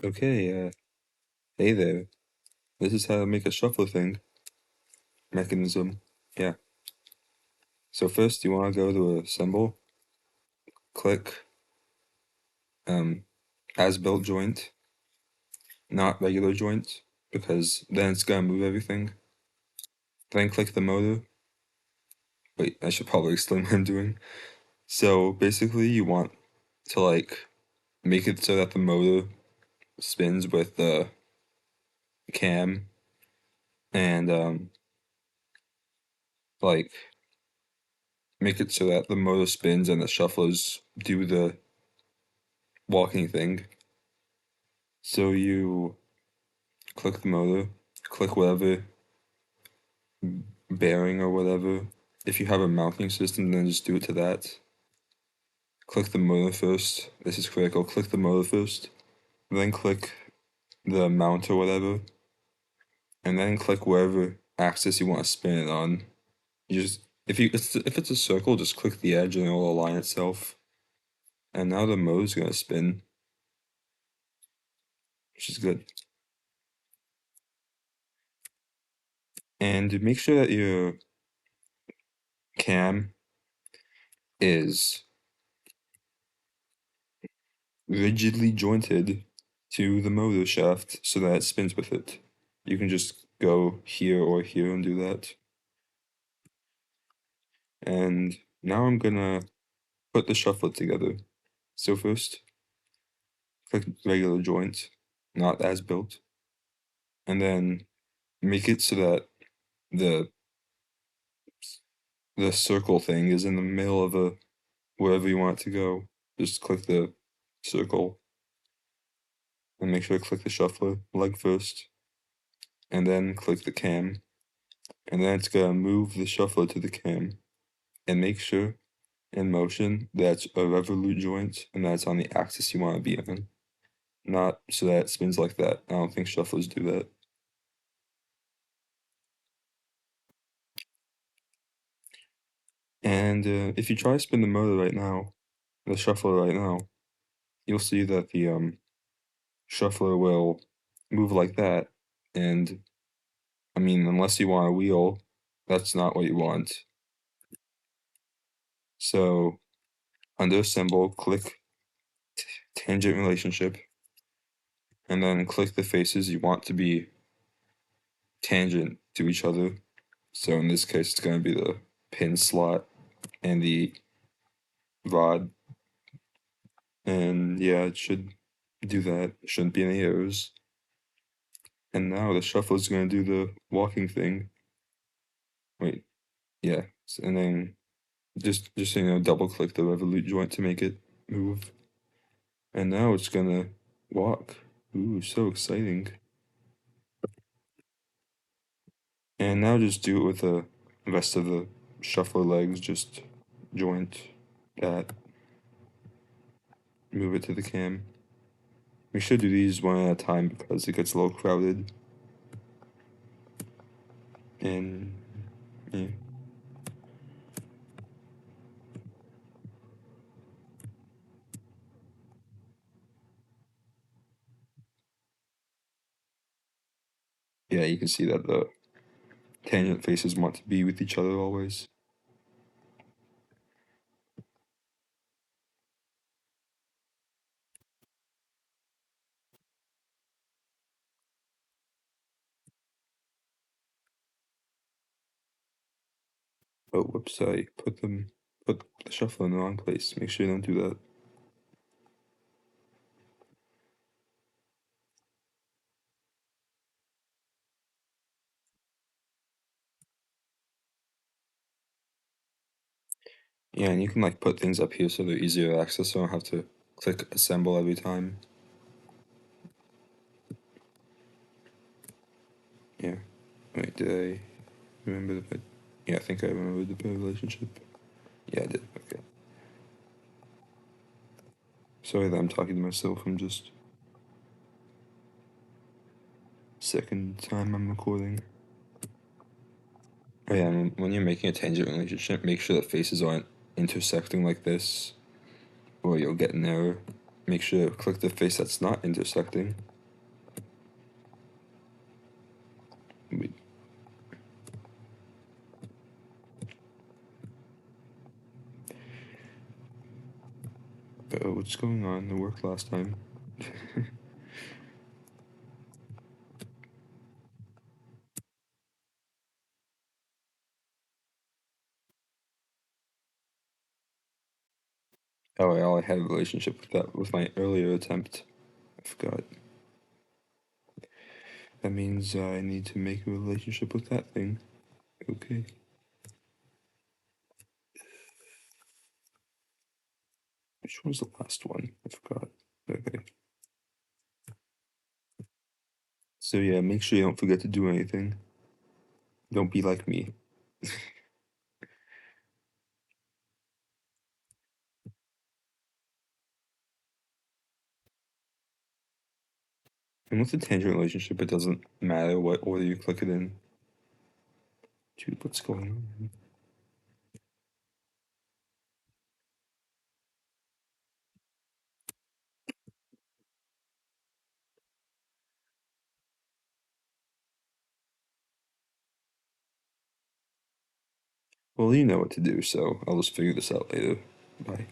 Okay, hey there. This is how to make a shuffle thing mechanism. Yeah. So first you want to go to a symbol, click as built joint, not regular joint, because then it's gonna move everything. Then click the motor. Wait, I should probably explain what I'm doing. So basically you want to like make it so that the motor spins with the cam and like make it so that the motor spins and the shufflers do the walking thing. So you click the motor, click whatever bearing or whatever. If you have a mounting system, then just do it to that. Click the motor first. This is critical. Click the motor first. Then click the mount or whatever. And then click wherever axis you want to spin it on. You just if it's a circle, just click the edge and it will align itself. And now the motor's gonna spin, which is good. And make sure that your cam is rigidly jointed to the motor shaft so that it spins with it. You can just go here or here and do that. And now I'm gonna put the shuffler together. So first, click regular joint, not as built, and then make it so that the the circle thing is in the middle of a wherever you want it to go. Just click the circle and make sure to click the shuffler leg first, and then click the cam, and then it's gonna move the shuffler to the cam, and make sure in motion that's a revolute joint and that's on the axis you want to be on, not so that it spins like that. I don't think shufflers do that. And if you try to spin the motor right now, the shuffler right now, you'll see that the shuffler will move like that. And I mean, unless you want a wheel, that's not what you want. So under symbol, click tangent relationship, and then click the faces you want to be tangent to each other. So in this case, it's going to be the pin slot and the rod. And yeah, it should do that. Shouldn't be any errors. And now the shuffle is going to do the walking thing. Wait, yeah. And then just you know, double click the revolute joint to make it move. And now it's going to walk. Ooh, so exciting. And now just do it with the rest of the shuffler legs. Just joint that. Move it to the cam. We should do these one at a time because it gets a little crowded. And yeah. Yeah, you can see that the tangent faces want to be with each other always. Oh, whoops, I put the shuffle in the wrong place. Make sure you don't do that. Yeah, and you can like put things up here so they're easier to access, so I don't have to click assemble every time. Yeah. Wait, did I remember the bit? Yeah, I think I remembered the relationship. Yeah, I did. Okay. Sorry that I'm talking to myself. I'm just second time I'm recording. Oh yeah, and when you're making a tangent relationship, make sure the faces aren't intersecting like this, or you'll get an error. Make sure to click the face that's not intersecting. what's going on. It worked last time. Oh, I had a relationship with that with my earlier attempt. I forgot. That means I need to make a relationship with that thing. Okay. Which one's the last one? I forgot. Okay. So yeah, make sure you don't forget to do anything. Don't be like me. And with a tangent relationship, it doesn't matter what order you click it in. Dude, what's going on? Well, you know what to do, so I'll just figure this out later. Bye.